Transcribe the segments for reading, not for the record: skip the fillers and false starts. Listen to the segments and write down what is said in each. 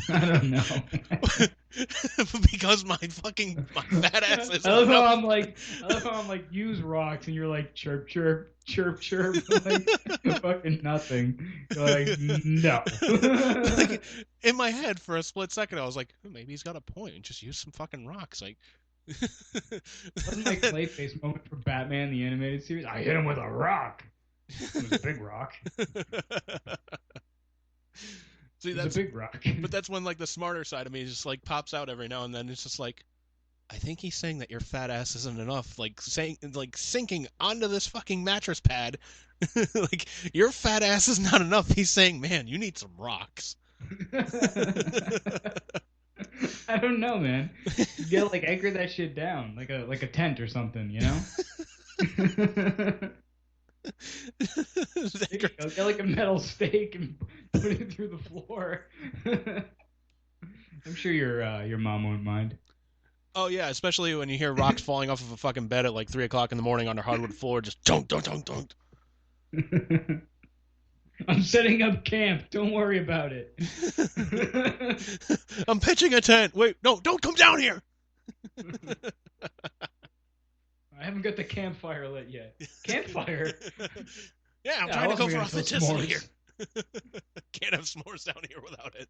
I don't know. Because my fat ass is. I love how I'm like, use rocks, and you're like, chirp, chirp, chirp, chirp, like fucking nothing. You're like, no. Like, in my head, for a split second, I was like, oh, maybe he's got a point. Just use some fucking rocks. Like, Wasn't my Clayface moment for Batman the animated series? I hit him with a rock. It was a big rock. See, that's a big rock. But that's when like the smarter side of me just like pops out every now and then. It's just like, I think he's saying that your fat ass isn't enough. Like saying, like sinking onto this fucking mattress pad. Like your fat ass is not enough. He's saying, man, you need some rocks. I don't know, man. You gotta like anchor that shit down, like a tent or something, you know? Get like a metal stake and put it through the floor. I'm sure your mom won't mind. Oh yeah, especially when you hear rocks falling off of a fucking bed at like 3 o'clock in the morning on a hardwood floor, just dunk, dunk, dunk, dunk. I'm setting up camp. Don't worry about it. I'm pitching a tent. Wait, no, don't come down here. I haven't got the campfire lit yet. Campfire? Yeah, I'm trying to go for authenticity here. Can't have s'mores down here without it.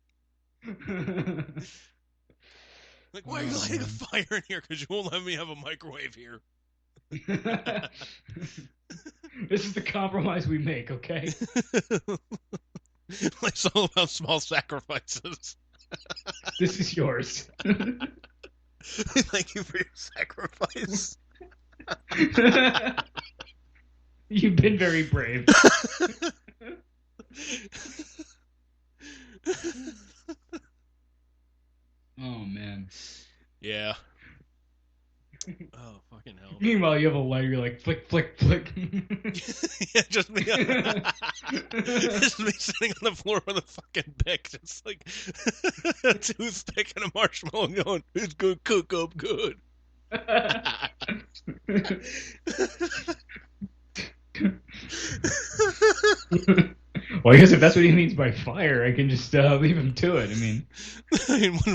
Like, why are you lighting a fire in here? Because you won't let me have a microwave here. This is the compromise we make, okay? It's all about small sacrifices. This is yours. Thank you for your sacrifice. You've been very brave. Oh, man. Yeah. Oh, fucking hell. Meanwhile, you have a lighter, you're like, flick, flick, flick. Yeah, just me. Just me sitting on the floor with a fucking pick, just like a toothpick and a marshmallow going, it's good, cook up good. Well, I guess if that's what he means by fire, I can just leave him to it. I mean,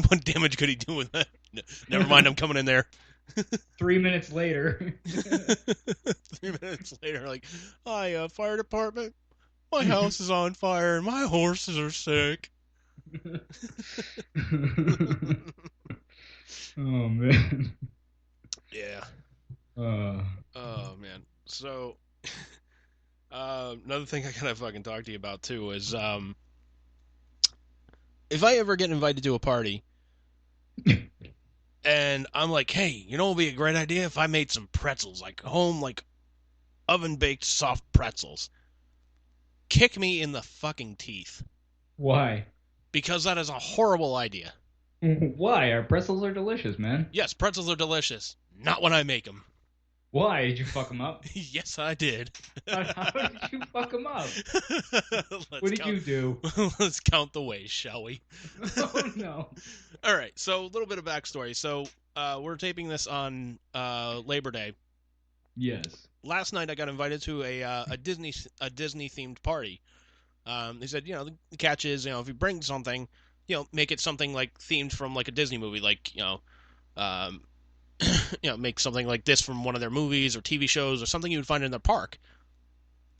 what damage could he do with that? Never mind, I'm coming in there. 3 minutes later. 3 minutes later, like, hi, fire department. My house is on fire and my horses are sick. Oh, man. Yeah. Oh, man. So, another thing I gotta fucking talk to you about, too, is, if I ever get invited to a party, and I'm like, hey, you know what would be a great idea if I made some pretzels, like home, like oven-baked soft pretzels. Kick me in the fucking teeth. Why? Because that is a horrible idea. Why? Our pretzels are delicious, man. Yes, pretzels are delicious. Not when I make them. Why? Did you fuck them up? Yes, I did. How did you fuck them up? What did you do? Let's count the ways, shall we? Oh, no. All right, so a little bit of backstory. So we're taping this on Labor Day. Yes. Last night I got invited to a Disney themed party. They said, you know, the catch is, you know, if you bring something, you know, make it something like themed from like a Disney movie, like, you know, make something like this from one of their movies or TV shows or something you would find in the park.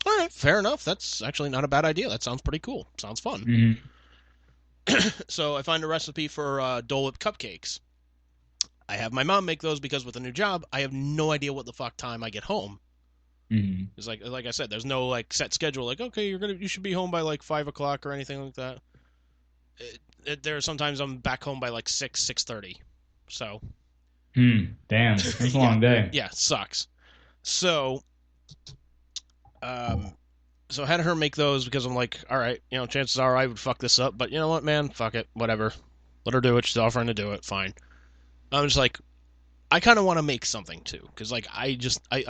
All right, fair enough. That's actually not a bad idea. That sounds pretty cool. Sounds fun. Mm-hmm. So I find a recipe for Dole Whip cupcakes. I have my mom make those because with a new job, I have no idea what the fuck time I get home. Mm-hmm. It's like I said, there's no like set schedule. Like, okay, you should be home by like 5 o'clock or anything like that. There are sometimes I'm back home by like 6:30. So. Damn, that's a long day. Yeah, sucks. So, so I had her make those because I'm like, all right, you know, chances are I would fuck this up, but you know what, man, fuck it, whatever. Let her do it. She's offering to do it. Fine. I'm just like, I kind of want to make something too, because like I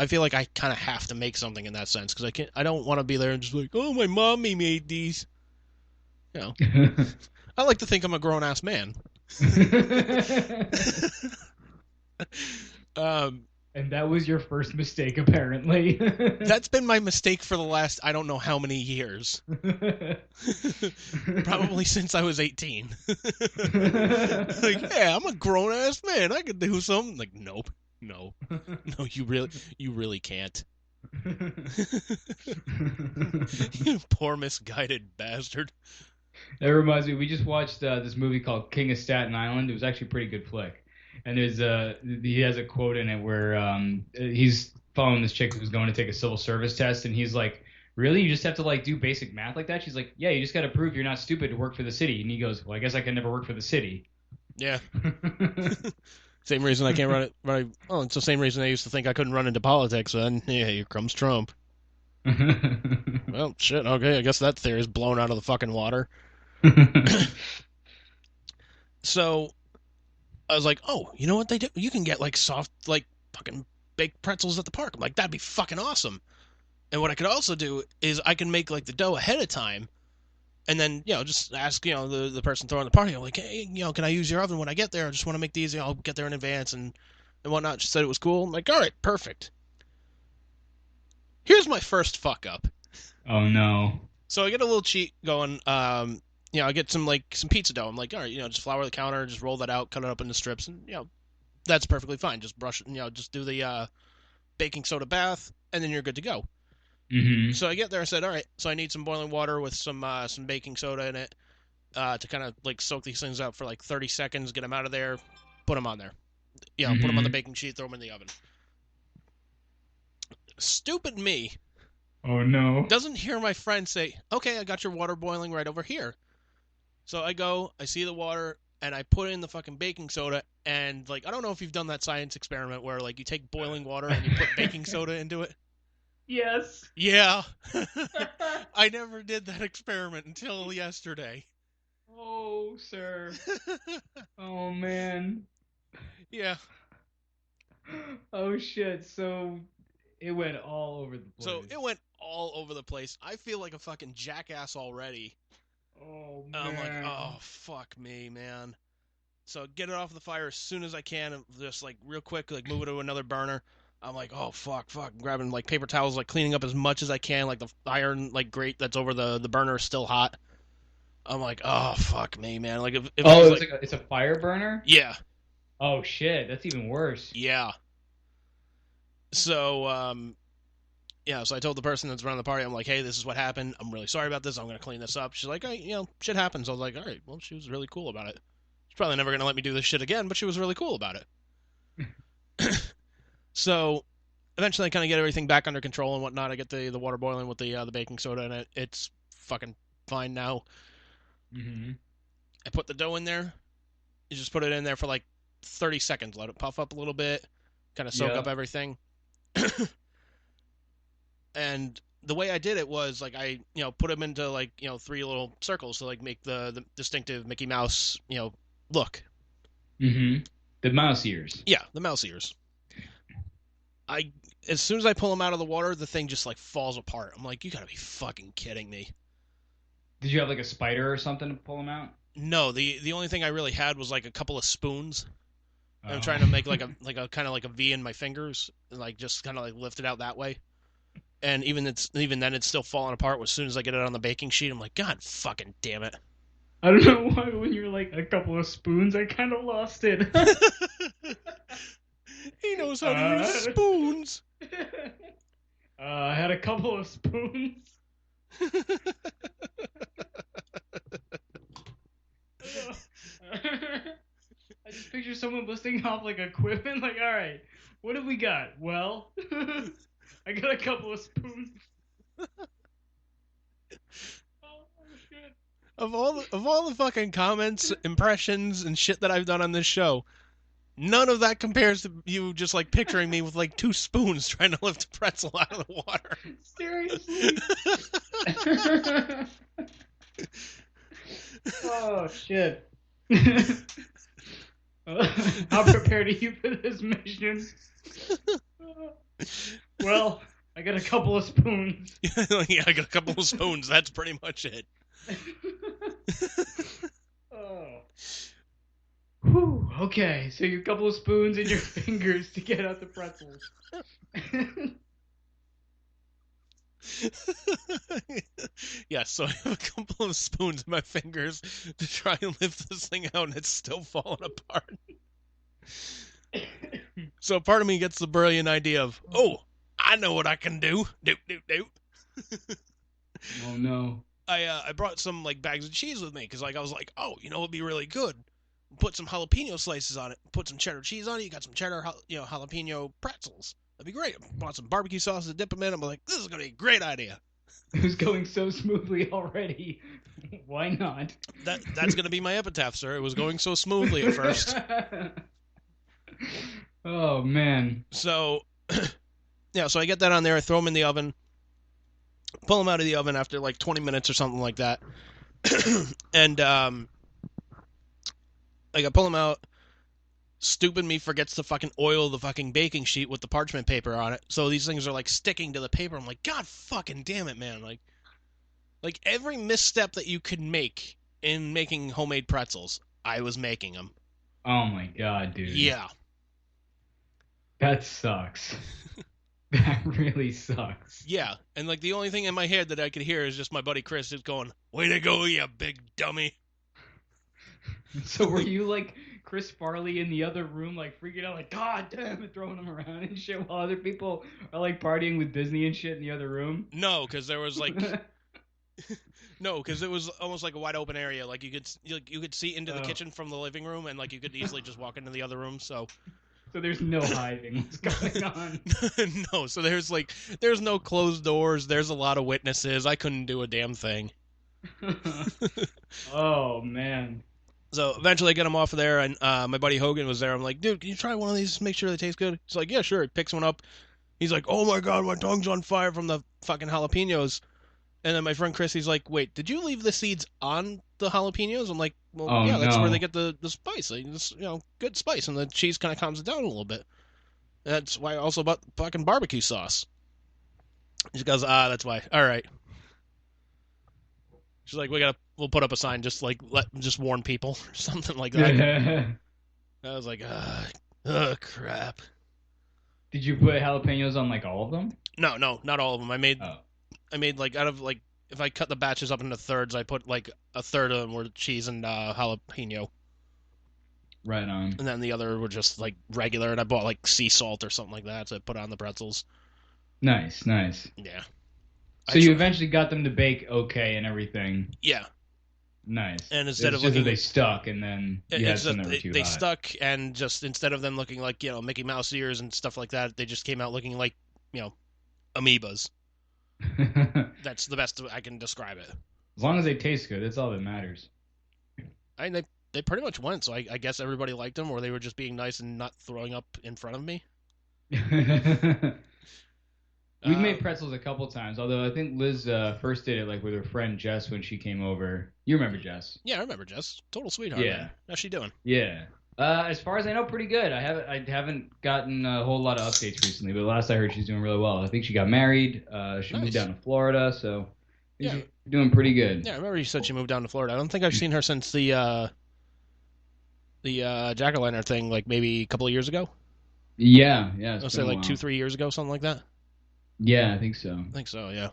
feel like I kind of have to make something in that sense, because I don't want to be there and just like, oh, my mommy made these. You know, I like to think I'm a grown ass man. And that was your first mistake, apparently. That's been my mistake for the last I don't know how many years. Probably since I was 18. Like, yeah, I'm a grown ass man. I could do something. Like, nope, no, you really can't. You poor misguided bastard. That reminds me, we just watched this movie called King of Staten Island. It was actually a pretty good flick. And he has a quote in it where he's following this chick who's going to take a civil service test, and he's like, "Really? You just have to like do basic math like that?" She's like, "Yeah, you just got to prove you're not stupid to work for the city." And he goes, "Well, I guess I can never work for the city." Yeah. Same reason I can't run it. Oh, it's the same reason I used to think I couldn't run into politics. And yeah, here comes Trump. Well, shit. Okay, I guess that theory is blown out of the fucking water. So I was like, oh, you know what they do? You can get like soft, like fucking baked pretzels at the park. I'm like, that'd be fucking awesome. And what I could also do is I can make like the dough ahead of time, and then just ask the person throwing the party. I'm like, hey, can I use your oven when I get there? I just want to make these. I'll get there in advance and whatnot. She said it was cool. I'm like, all right, perfect. Here's my first fuck up. Oh no. So I get a little cheat going. I get some pizza dough. I'm like, all right, just flour the counter, just roll that out, cut it up into strips, and that's perfectly fine. Just brush it, just do the baking soda bath, and then you're good to go. Mm-hmm. So I get there, I said, all right, so I need some boiling water with some baking soda in it to kind of like soak these things up for like 30 seconds, get them out of there, put them on there. Put them on the baking sheet, throw them in the oven. Stupid me. Oh no. Doesn't hear my friend say, okay, I got your water boiling right over here. So I go, I see the water, and I put in the fucking baking soda, and like, I don't know if you've done that science experiment where like you take boiling water and you put baking soda into it. Yes. Yeah. I never did that experiment until yesterday. Oh, sir. Oh, man. Yeah. Oh, shit. So it went all over the place. So it went all over the place. I feel like a fucking jackass already. Oh, man. I'm like, oh, fuck me, man. So get it off the fire as soon as I can, and just like real quick, like move it to another burner. I'm like, oh fuck, I'm grabbing like paper towels, like cleaning up as much as I can. Like the iron like grate that's over the burner is still hot. I'm like, oh fuck me, man. Like if it's a fire burner. Yeah. Oh shit, that's even worse. Yeah. So so I told the person that's running the party, I'm like, hey, this is what happened. I'm really sorry about this. I'm gonna clean this up. She's like, hey, shit happens. I was like, all right, well, she was really cool about it. She's probably never gonna let me do this shit again, but she was really cool about it. So eventually I kind of get everything back under control and whatnot. I get the water boiling with the baking soda in it. It's fucking fine now. Mm-hmm. I put the dough in there. You just put it in there for like 30 seconds. Let it puff up a little bit. Kind of soak up everything. And the way I did it was like I, put them into like, 3 little circles to like make the distinctive Mickey Mouse, look. Mm-hmm. The mouse ears. Yeah, the mouse ears. As soon as I pull them out of the water, the thing just like falls apart. I'm like, you gotta be fucking kidding me. Did you have like a spider or something to pull them out? No, the only thing I really had was like a couple of spoons. Oh. I'm trying to make like a kind of like a V in my fingers, and like just kind of like lift it out that way. And even then it's still falling apart as soon as I get it on the baking sheet. I'm like, God fucking damn it. I don't know why when you're like a couple of spoons, I kind of lost it. He knows how to use spoons. I had a couple of spoons. I just picture someone listing off like equipment. Like, all right, what have we got? Well, I got a couple of spoons. Oh shit! Of all the fucking comments, impressions, and shit that I've done on this show, none of that compares to you just like picturing me with like 2 spoons trying to lift a pretzel out of the water. Seriously? Oh shit. How prepared are you for this mission? Well, I got a couple of spoons. Yeah, I got a couple of spoons. That's pretty much it. Oh. Whew. Okay, so you a couple of spoons in your fingers to get out the pretzels. Yeah, so I have a couple of spoons in my fingers to try and lift this thing out, and it's still falling apart. So part of me gets the brilliant idea of, oh, I know what I can do. Doop, doop, doop. Oh no. I brought some like bags of cheese with me because like I was like, oh, you know, it'd be really good. Put some jalapeno slices on it. Put some cheddar cheese on it. You got some cheddar, jalapeno pretzels. That'd be great. I bought some barbecue sauce to dip them in. I'm like, this is gonna be a great idea. It was going so smoothly already. Why not? That's gonna be my epitaph, sir. It was going so smoothly at first. Oh man. So, yeah. So I get that on there. I throw them in the oven. Pull them out of the oven after like 20 minutes or something like that. And like I pull them out. Stupid me forgets to fucking oil the fucking baking sheet with the parchment paper on it. So these things are like sticking to the paper. I'm like, God fucking damn it, man. Like every misstep that you could make in making homemade pretzels, I was making them. Oh my god, dude. Yeah. That sucks. That really sucks. Yeah. And like the only thing in my head that I could hear is just my buddy Chris just going, way to go, you big dummy. So were you like Chris Farley in the other room, like freaking out, like, God damn it, throwing them around and shit, while other people are like partying with Disney and shit in the other room? No, because there was like, no, because it was almost like a wide open area. Like you could see into the kitchen from the living room, and like you could easily just walk into the other room. So there's no hiding what's going on. No, so there's no closed doors. There's a lot of witnesses. I couldn't do a damn thing. Oh man. So eventually I get them off of there, and my buddy Hogan was there. I'm like, dude, can you try one of these? Make sure they taste good. He's like, yeah, sure. He picks one up. He's like, oh my god, my tongue's on fire from the fucking jalapenos. And then my friend Chris, he's like, wait, did you leave the seeds on the jalapenos? I'm like, well, yeah, that's where they get the spice. Like, it's, good spice, and the cheese kind of calms it down a little bit. And that's why I also bought fucking barbecue sauce. She goes, that's why. All right. She's like, we'll put up a sign, just warn people or something like that. I was like, crap. Did you put jalapenos on like all of them? No, not all of them. I made like out of like, if I cut the batches up into thirds, I put like a third of them were cheese and jalapeno. Right on. And then the other were just like regular, and I bought like sea salt or something like that to put on the pretzels. Nice. Yeah. So you eventually got them to bake okay and everything. Yeah. Nice. And instead of looking, they stuck, and then you had some that were too hot. They stuck, and just instead of them looking like Mickey Mouse ears and stuff like that, they just came out looking like amoebas. That's the best I can describe it. As long as they taste good, that's all that matters. I mean, they pretty much went, so I guess everybody liked them, or they were just being nice and not throwing up in front of me. We've made pretzels a couple times, although I think Liz first did it like with her friend Jess when she came over. You remember Jess? Yeah, I remember Jess. Total sweetheart. Yeah. Man. How's she doing? Yeah. As far as I know, pretty good. I haven't gotten a whole lot of updates recently, but last I heard, she's doing really well. I think she got married. She moved down to Florida, so she's doing pretty good. Yeah, I remember you said she moved down to Florida. I don't think I've seen her since the Jack-o'-lantern thing, like maybe a couple of years ago. Yeah. I'll say like 2-3 years ago, something like that. Yeah, I think so. Yeah.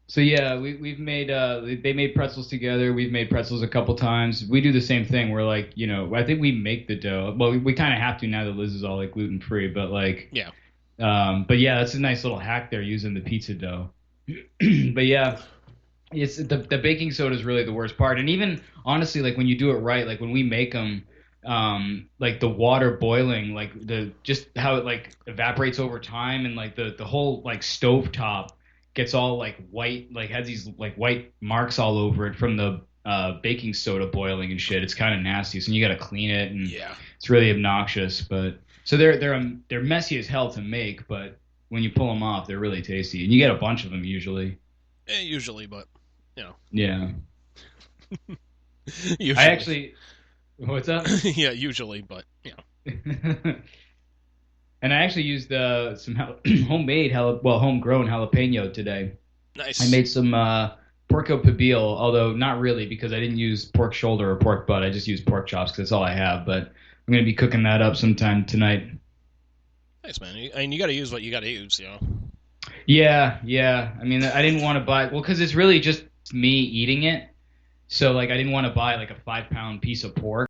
So yeah, we've made they made pretzels together. We've made pretzels a couple times. We do the same thing. We're like, I think we make the dough. Well, we kind of have to now that Liz is all like gluten free, but like yeah. But yeah, that's a nice little hack there using the pizza dough. But yeah, it's the baking soda is really the worst part. And even honestly, like when you do it right, like when we make them, like the water boiling, like just how it like evaporates over time, and like the whole like stovetop gets all like white, like has these like white marks all over it from the baking soda boiling and shit. It's kind of nasty, so you got to clean it, and it's really obnoxious. But so they're messy as hell to make, but when you pull them off, they're really tasty, and you get a bunch of them usually. Usually, but yeah. Usually. I actually. What's up? Yeah, usually, but And I actually used some homegrown jalapeno today. Nice. I made some porco pibil, although not really because I didn't use pork shoulder or pork butt. I just used pork chops because that's all I have. But I'm gonna be cooking that up sometime tonight. Nice, man. I mean, you got to use what you got to use, you know. Yeah, yeah. I mean, I didn't want to buy because it's really just me eating it. So like, I didn't want to buy like a 5-pound piece of pork.